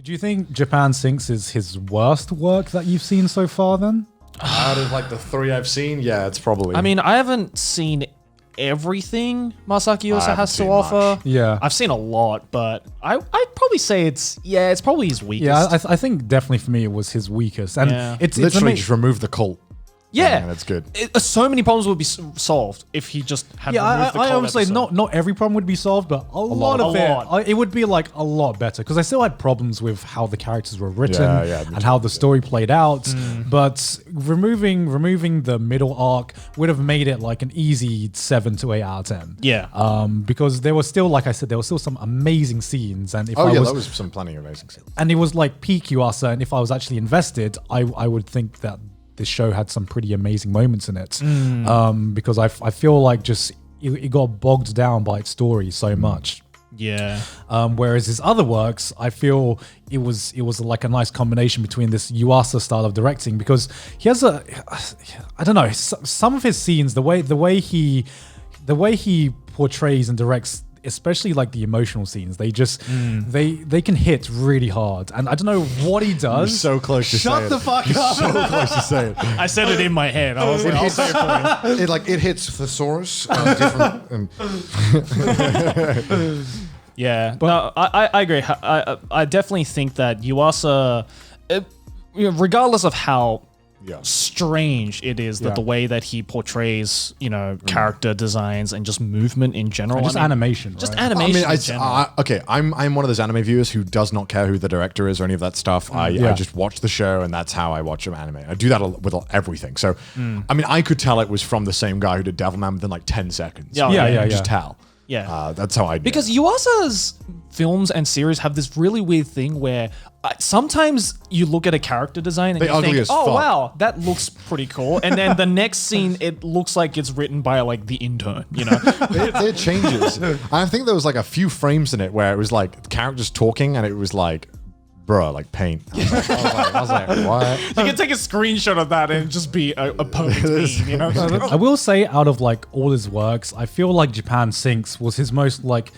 Do you think Japan Sinks is his worst work that you've seen so far then? Out of like the 3 I've seen, yeah, it's probably. I mean, I haven't seen everything Masaaki Yuasa has to offer. Yeah. I've seen a lot, but I'd probably say it's probably his weakest. Yeah, I think definitely for me it was his weakest. And Yeah. it's literally just remove the cult. Yeah, and it's good. So many problems would be solved if he just had removed the I cold would say episode. not every problem would be solved, but a lot of it, it would be like a lot better because I still had problems with how the characters were written and how the story played out. But removing the middle arc would have made it like an easy 7 to 8 out of 10. Yeah. Because there was still, like I said, there was still some amazing scenes, and if there was some plenty of amazing scenes. And it was like peak Yuasa, and if I was actually invested, I would think that this show had some pretty amazing moments in it, because I feel like just it got bogged down by its story so much. Yeah. Whereas his other works, I feel it was like a nice combination between this Yuasa style of directing, because he has I don't know, some of his scenes, the way he portrays and directs, especially like the emotional scenes, they just they can hit really hard, and I don't know what he does. You're so close to say it. Shut the fuck up. So close to say it. I said it in my head. I was like, I'll say it for you. It hits thesaurus. Yeah, but no, I agree. I definitely think that Yuasa, regardless of how strange it is that the way that he portrays, character designs and just movement in general, and just animation, just right? animation. in general. I'm one of those anime viewers who does not care who the director is or any of that stuff. I just watch the show, and that's how I watch an anime. I do that with everything. So, I mean, I could tell it was from the same guy who did Devilman within like 10 seconds. Yeah. Just tell. Yeah. That's how I do Because Yuasa's films and series have this really weird thing where sometimes you look at a character design and you think, oh, wow, that looks pretty cool. And then the next scene, it looks like it's written by like the intern, It changes. I think there was like a few frames in it where it was like characters talking and it was like, bruh, like paint. I was like, what? You can take a screenshot of that and just be a perfect meme, I will say, out of like all his works, I feel like Japan Sinks was his most like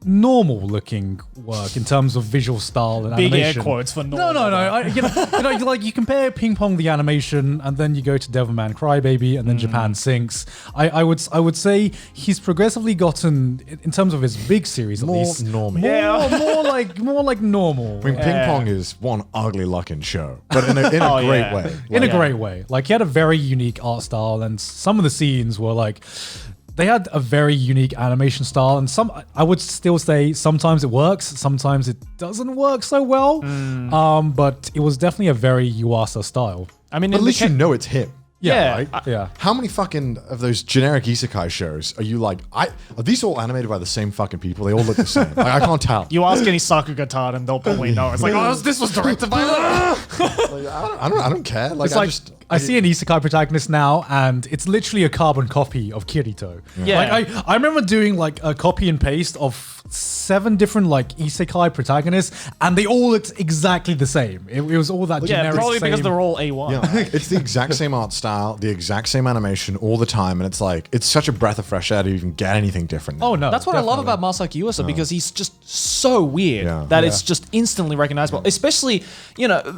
normal looking work in terms of visual style and Big animation. air quotes for normal. No. You compare Ping Pong the animation, and then you go to Devilman Crybaby, and then Japan Sinks. I would say he's progressively gotten, in terms of his big series, at least normal. more like normal. I mean, Ping Pong is one ugly looking show, but in a great way. In a great way. Like, he had a very unique art style, and some of the scenes were like, they had a very unique animation style, and I would still say sometimes it works, sometimes it doesn't work so well. But it was definitely a very Yuasa style. I mean, at least you know it's him. Yeah. Right? How many fucking of those generic isekai shows are you like, are these all animated by the same fucking people? They all look the same. Like, I can't tell. You ask any Sakuga and they'll probably know. It's like, oh, this was directed by I don't care. Like, I see an isekai protagonist now, and it's literally a carbon copy of Kirito. Yeah. Like, I remember doing like a copy and paste of 7 different like isekai protagonists, and they all looked exactly the same. It was all that generic. Yeah, probably same. because they're all A1. Yeah, it's the exact same art style, the exact same animation all the time, and it's like, it's such a breath of fresh air to even get anything different. Oh no, that's what I love about Masaaki Yuasa, because he's just so weird that it's just instantly recognizable. Especially,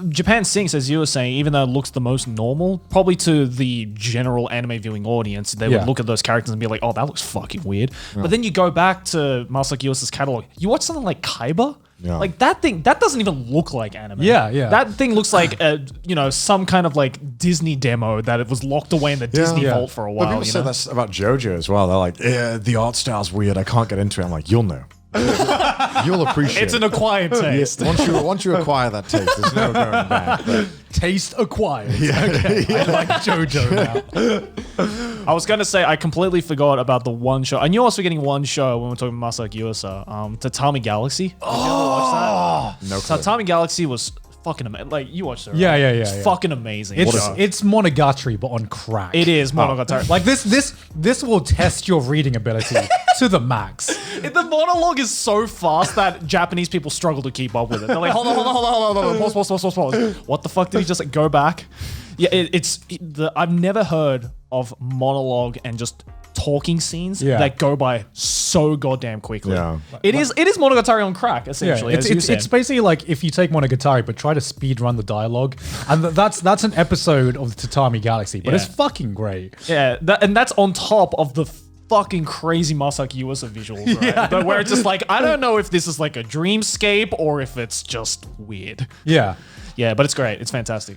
Japan Sinks, as you were saying, even though it looks the most normal, probably to the general anime viewing audience, they would look at those characters and be like, oh, that looks fucking weird. But then you go back to Masaaki Yuasa's catalog, you watch something like Kaiba. Yeah. Like that thing, that doesn't even look like anime. Yeah. That thing looks like some kind of like Disney demo that it was locked away in the Disney vault for a while. But people say that's about JoJo as well. They're like, yeah, the art style's weird. I can't get into it. I'm like, you'll know. You'll appreciate it's an acquired taste. Once you acquire that taste, there's no going back. But taste acquired. Okay. I like JoJo now. I was going to say, I completely forgot about the one show. I knew I was forgetting one show when we were talking about Masaaki Yuasa. Tatami Galaxy. Did you ever watch that? No clue. Tatami Galaxy was fucking amazing. Like, you watched it, right? Yeah. It's fucking amazing. It's Monogatari, but on crack. It is Monogatari. Like, this will test your reading ability to the max. The monologue is so fast that Japanese people struggle to keep up with it. They're like, hold on. Pause. What the fuck did he just go back? Yeah, I've never heard of monologue and just talking scenes Yeah. that go by so goddamn quickly. Yeah. It is Monogatari on crack, essentially. as you said. It's basically like if you take Monogatari but try to speed run the dialogue, and that's an episode of the Tatami Galaxy, but it's Yeah. fucking great. Yeah, and that's on top of the fucking crazy Masaaki Yuasa visuals, right? But where it's just like, I don't know if this is like a dreamscape or if it's just weird. Yeah. Yeah, but it's great. It's fantastic.